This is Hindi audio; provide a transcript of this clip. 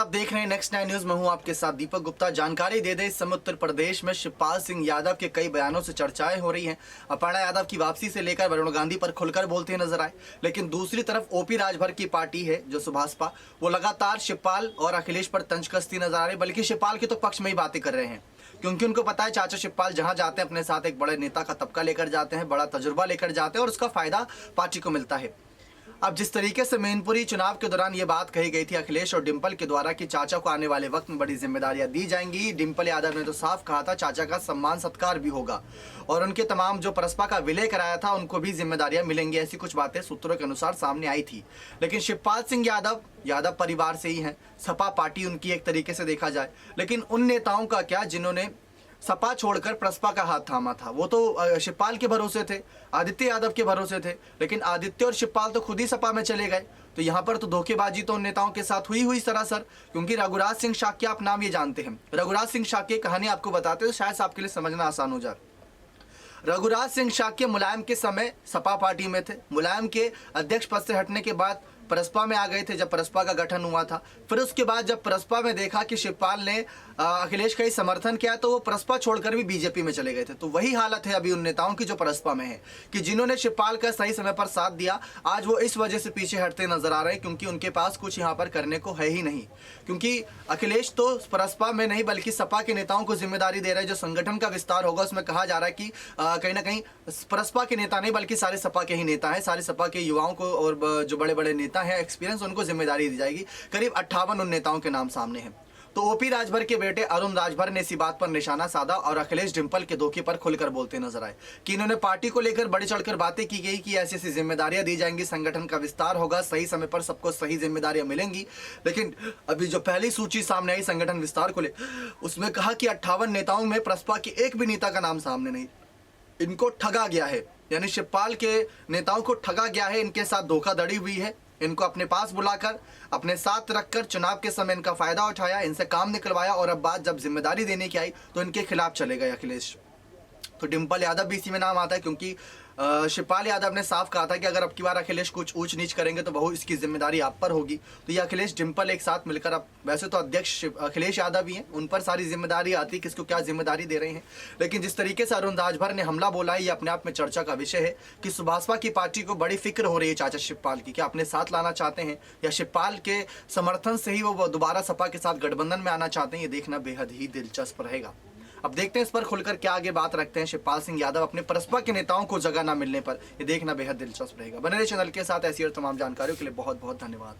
आप देख रहे हैं नेक्स्ट 9 न्यूज। मैं हूं आपके साथ दीपक गुप्ता। जानकारी दे दें, इस समय उत्तर प्रदेश में शिवपाल सिंह यादव के कई बयानों से चर्चाएं हो रही हैं। अपर्णा यादव की वापसी से लेकर वरुण गांधी पर खुलकर बोलते हुए नजर आए। लेकिन दूसरी तरफ ओपी राजभर की पार्टी है जो सुभाषपा, वो लगातार शिवपाल और अखिलेश पर तंज कसती नजर आ रही, बल्कि शिवपाल के तो पक्ष में ही बातें कर रहे हैं, क्योंकि उनको पता है चाचा शिवपाल जहां जाते हैं अपने साथ एक बड़े नेता का तबका लेकर जाते हैं, बड़ा तजुर्बा लेकर जाते हैं और उसका फायदा पार्टी को मिलता है। अब जिस तरीके से मैनपुरी चुनाव के दौरान ये बात कही गई थी अखिलेश और डिंपल के द्वारा कि चाचा को आने वाले वक्त में बड़ी जिम्मेदारियां दी जाएंगी, डिंपल यादव ने तो साफ कहा था चाचा का सम्मान सत्कार भी होगा और उनके तमाम जो प्रसपा का विलय कराया था उनको भी जिम्मेदारियां मिलेंगी। ऐसी कुछ बातें सूत्रों के अनुसार सामने आई थी। लेकिन शिवपाल सिंह यादव परिवार से ही हैं, सपा पार्टी उनकी एक तरीके से देखा जाए। लेकिन उन नेताओं का क्या जिन्होंने सपा छोड़कर प्रसपा का हाथ थामा था? वो तो शिवपाल के भरोसे थे, आदित्य यादव के भरोसे थे, लेकिन आदित्य और शिवपाल तो खुद ही सपा में चले गए। तो यहाँ पर तो धोखेबाजी तो उन नेताओं के साथ हुई सरासर, क्योंकि रघुराज सिंह शाक्य, आप नाम ये जानते हैं, रघुराज सिंह शाक्य कहानी आपको बताते हो शायद आपके लिए समझना आसान हो जाए। रघुराज सिंह शाक्य मुलायम के समय सपा पार्टी में थे, मुलायम के अध्यक्ष पद से हटने के बाद प्रसपा में आ गए थे जब प्रसपा का गठन हुआ था। फिर उसके बाद जब प्रसपा में देखा कि शिवपाल ने अखिलेश का ही समर्थन किया तो वो प्रसपा छोड़कर भी बीजेपी में चले गए थे। तो वही हालत है अभी उन नेताओं की जो प्रसपा में है, कि जिन्होंने शिवपाल का सही समय पर साथ दिया आज वो इस वजह से पीछे हटते नजर आ रहे हैं क्योंकि उनके पास कुछ यहाँ पर करने को है ही नहीं। क्योंकि अखिलेश तो प्रसपा में नहीं बल्कि सपा के नेताओं को जिम्मेदारी दे रहे हैं। जो संगठन का विस्तार होगा उसमें कहा जा रहा है कि कहीं ना कहीं प्रसपा के नेता नहीं बल्कि सारे सपा के ही नेता हैं, सारे सपा के युवाओं को और जो बड़े बड़े नेता हैं एक्सपीरियंस, उनको जिम्मेदारी दी जाएगी। करीब 58 उन नेताओं के नाम सामने हैं। तो ओपी राजभर के बेटे अरुण राजभर ने इसी बात पर निशाना साधा और अखिलेश डिंपल के धोखे पर खुलकर बोलते नजर आए कि इन्होंने पार्टी को लेकर बढ़ी चढ़कर बातें की गई कि ऐसी ऐसी जिम्मेदारियां दी जाएंगी, संगठन का विस्तार होगा, सही समय पर सबको सही जिम्मेदारियां मिलेंगी। लेकिन अभी जो पहली सूची सामने आई संगठन विस्तार को ले, उसमें कहा कि 58 नेताओं में प्रसपा के एक भी नेता का नाम सामने नहीं। इनको ठगा गया है, यानी शिवपाल के नेताओं को ठगा गया है, इनके साथ धोखाधड़ी हुई है। इनको अपने पास बुलाकर अपने साथ रखकर चुनाव के समय इनका फायदा उठाया, इनसे काम निकलवाया और अब बात जब जिम्मेदारी देने की आई तो इनके खिलाफ चले गए अखिलेश। तो डिंपल यादव भी इसी में नाम आता है क्योंकि शिवपाल यादव ने साफ कहा था कि अगर अब की बार अखिलेश कुछ ऊंच नीच करेंगे तो बहु इसकी जिम्मेदारी आप पर होगी। तो ये अखिलेश डिंपल एक साथ मिलकर, अब वैसे तो अध्यक्ष अखिलेश यादव ही हैं, उन पर सारी जिम्मेदारी आती, किसको क्या जिम्मेदारी दे रहे हैं। लेकिन जिस तरीके से अरुण राजभर ने हमला बोला है ये अपने आप में चर्चा का विषय है कि सुभाषपा की पार्टी को बड़ी फिक्र हो रही है चाचा शिवपाल की, क्या अपने साथ लाना चाहते हैं या शिवपाल के समर्थन से ही वो दोबारा सपा के साथ गठबंधन में आना चाहते हैं। ये देखना बेहद ही दिलचस्प रहेगा। अब देखते हैं इस पर खुलकर क्या आगे बात रखते हैं शिवपाल सिंह यादव अपने प्रसपा के नेताओं को जगह ना मिलने पर। ये देखना बेहद दिलचस्प रहेगा। बने रहिए चैनल के साथ, ऐसी और तमाम जानकारियों के लिए बहुत बहुत धन्यवाद।